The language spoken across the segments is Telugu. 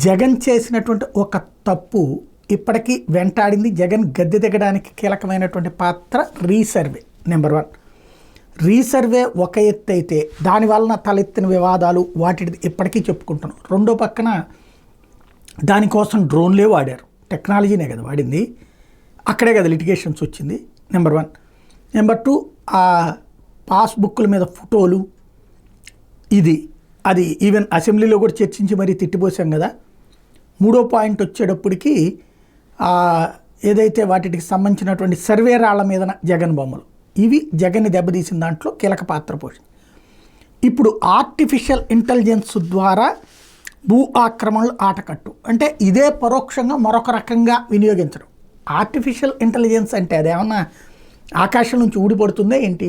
జగన్ చేసినటువంటి ఒక తప్పు ఇప్పటికీ వెంటాడింది. జగన్ గద్దె దిగడానికి కీలకమైనటువంటి పాత్ర రీసర్వే. నెంబర్ 1, రీసర్వే ఒక ఎత్తు అయితే దానివలన తలెత్తిన వివాదాలు వాటి ఇప్పటికీ చెప్పుకుంటున్నాం. రెండో పక్కన దానికోసం డ్రోన్లే వాడారు, టెక్నాలజీనే కదా వాడింది, అక్కడే కదా లిటిగేషన్స్ వచ్చింది. నెంబర్ 1. నెంబర్ 2, ఆ పాస్బుక్ల మీద ఫోటోలు, అది ఈవెన్ అసెంబ్లీలో కూడా చర్చించి మరీ తిట్టిపోసాం కదా. మూడో పాయింట్ వచ్చేటప్పటికి ఏదైతే వాటికి సంబంధించినటువంటి సర్వే రాళ్ల మీద జగన్ బొమ్మలు, ఇవి జగన్ని దెబ్బతీసిన దాంట్లో కీలక పాత్ర పోషింది. ఇప్పుడు ఆర్టిఫిషియల్ ఇంటెలిజెన్స్ ద్వారా భూ ఆక్రమణలు ఆటకట్టు అంటే ఇదే పరోక్షంగా మరొక రకంగా వినియోగించడం. ఆర్టిఫిషియల్ ఇంటెలిజెన్స్ అంటే అదేమన్నా ఆకాశం నుంచి ఊడిపడుతుందా ఏంటి?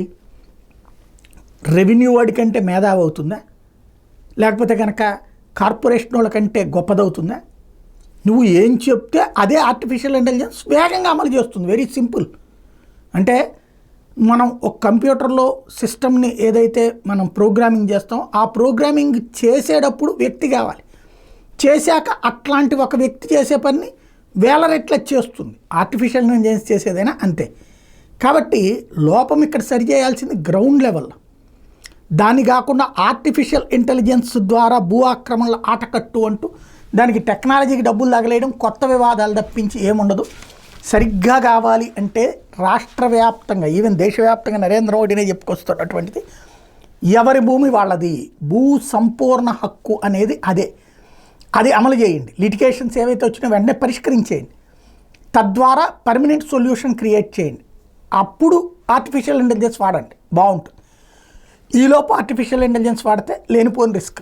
రెవెన్యూ వాడి కంటే మేధావి అవుతుందా? లేకపోతే కనుక కార్పొరేషన్ వాళ్ళ కంటే గొప్పదవుతుందా? నువ్వు ఏం చెప్తే అదే ఆర్టిఫిషియల్ ఇంటెలిజెన్స్ వేగంగా అమలు చేస్తుంది. Very simple. అంటే మనం ఒక కంప్యూటర్లో సిస్టమ్ని ఏదైతే మనం ప్రోగ్రామింగ్ చేస్తామో ఆ ప్రోగ్రామింగ్ చేసేటప్పుడు వ్యక్తి కావాలి, చేశాక అట్లాంటి ఒక వ్యక్తి చేసే పని వేల రెట్ల చేస్తుంది. ఆర్టిఫిషియల్ ఇంటెలిజెన్స్ చేసేదైనా అంతే. కాబట్టి లోపం ఇక్కడ సరిచేయాల్సింది గ్రౌండ్ లెవెల్లో. దాన్ని కాకుండా ఆర్టిఫిషియల్ ఇంటెలిజెన్స్ ద్వారా భూ ఆక్రమణల ఆటకట్టు అంటూ దానికి టెక్నాలజీకి డబ్బులు తగలేయడం, కొత్త వివాదాలు తప్పించి ఏముండదు. సరిగ్గా కావాలి అంటే రాష్ట్ర వ్యాప్తంగా ఈవెన్ దేశవ్యాప్తంగా నరేంద్ర మోడీనే చెప్పుకొస్తున్నటువంటిది ఎవరి భూమి వాళ్ళది, భూ సంపూర్ణ హక్కు అనేది అది అమలు చేయండి. లిటిగేషన్స్ ఏవైతే వచ్చినా వెంటనే పరిష్కరించేయండి. తద్వారా పర్మనెంట్ సొల్యూషన్ క్రియేట్ చేయండి. అప్పుడు ఆర్టిఫిషియల్ ఇంటెలిజెన్స్ వాడండి, బాగుంటుంది. ఈలోపు ఆర్టిఫిషియల్ ఇంటెలిజెన్స్ వాడితే లేనిపోని రిస్క్.